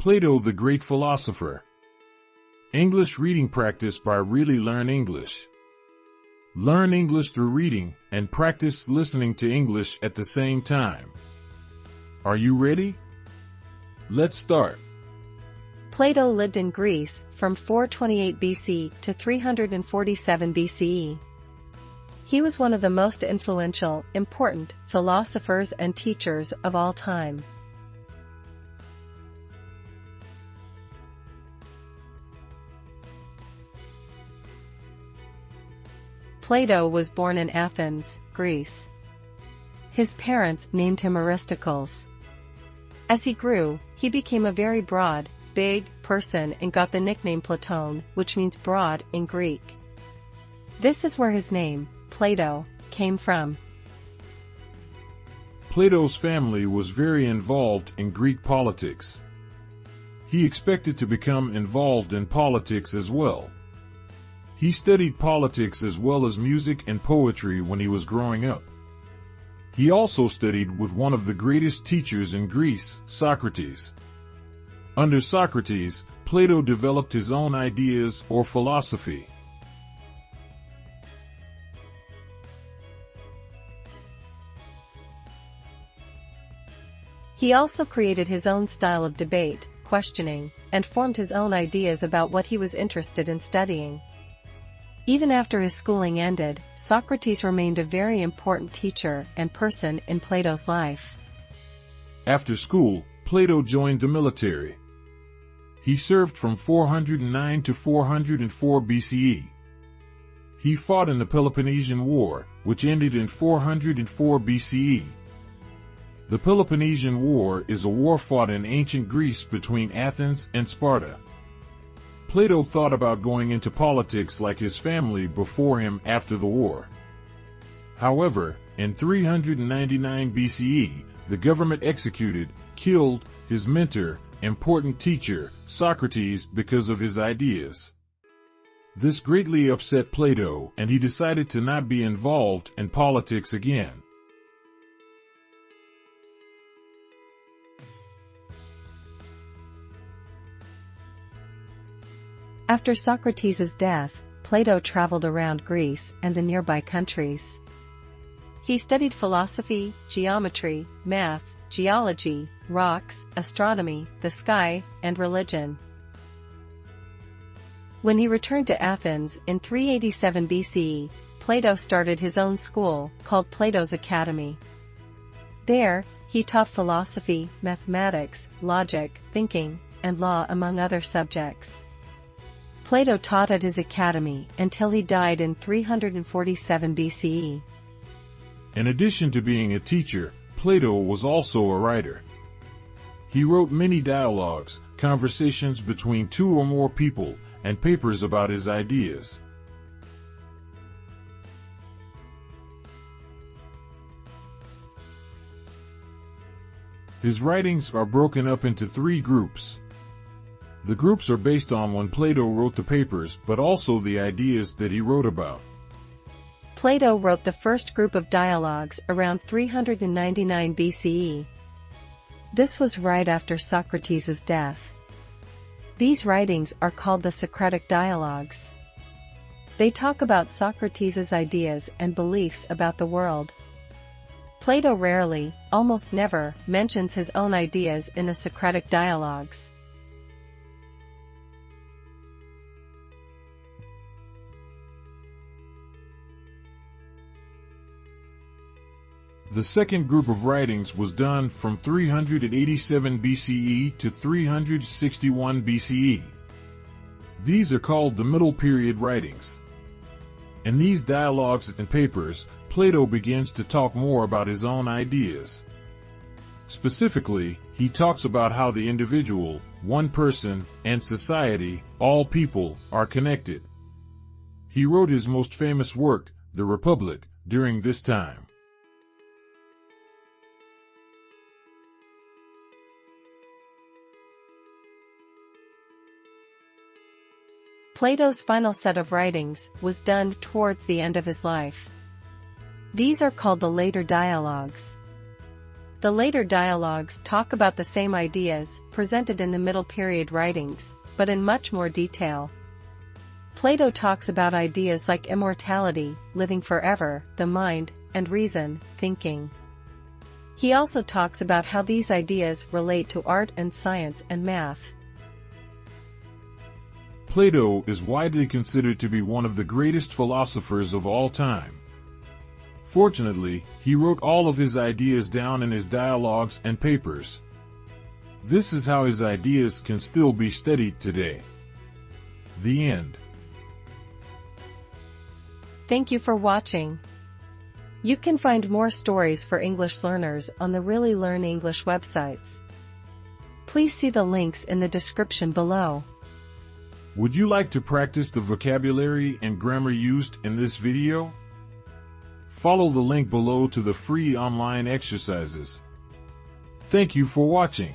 Plato the Great Philosopher. English reading practice by Really Learn English. Learn English through reading and practice listening to English at the same time. Are you ready? Let's start. Plato lived in Greece from 428 BC to 347 BCE. He was one of the most influential, important philosophers and teachers of all time. Plato was born in Athens, Greece. His parents named him Aristocles. As he grew, he became a very broad, big person and got the nickname Platon, which means broad in Greek. This is where his name, Plato, came from. Plato's family was very involved in Greek politics. He expected to become involved in politics as well. He studied politics as well as music and poetry when he was growing up. He also studied with one of the greatest teachers in Greece, Socrates. Under Socrates, Plato developed his own ideas or philosophy. He also created his own style of debate, questioning, and formed his own ideas about what he was interested in studying. Even after his schooling ended, Socrates remained a very important teacher and person in Plato's life. After school, Plato joined the military. He served from 409 to 404 BCE. He fought in the Peloponnesian War, which ended in 404 BCE. The Peloponnesian War is a war fought in ancient Greece between Athens and Sparta. Plato thought about going into politics like his family before him after the war. However, in 399 BCE, the government killed his mentor, important teacher, Socrates, because of his ideas. This greatly upset Plato, and he decided to not be involved in politics again. After Socrates' death, Plato traveled around Greece and the nearby countries. He studied philosophy, geometry, math, geology, rocks, astronomy, the sky, and religion. When he returned to Athens in 387 BCE, Plato started his own school, called Plato's Academy. There, he taught philosophy, mathematics, logic, thinking, and law among other subjects. Plato taught at his academy until he died in 347 BCE. In addition to being a teacher, Plato was also a writer. He wrote many dialogues, conversations between two or more people, and papers about his ideas. His writings are broken up into three groups. The groups are based on when Plato wrote the papers, but also the ideas that he wrote about. Plato wrote the first group of dialogues around 399 BCE. This was right after Socrates' death. These writings are called the Socratic dialogues. They talk about Socrates' ideas and beliefs about the world. Plato rarely, almost never, mentions his own ideas in the Socratic dialogues. The second group of writings was done from 387 BCE to 361 BCE. These are called the Middle Period writings. In these dialogues and papers, Plato begins to talk more about his own ideas. Specifically, he talks about how the individual, one person, and society, all people, are connected. He wrote his most famous work, The Republic, during this time. Plato's final set of writings was done towards the end of his life. These are called the later dialogues. The later dialogues talk about the same ideas presented in the Middle Period writings, but in much more detail. Plato talks about ideas like immortality, living forever, the mind, and reason, thinking. He also talks about how these ideas relate to art and science and math. Plato is widely considered to be one of the greatest philosophers of all time. Fortunately, he wrote all of his ideas down in his dialogues and papers. This is how his ideas can still be studied today. The end. Thank you for watching. You can find more stories for English learners on the Really Learn English websites. Please see the links in the description below. Would you like to practice the vocabulary and grammar used in this video? Follow the link below to the free online exercises. Thank you for watching.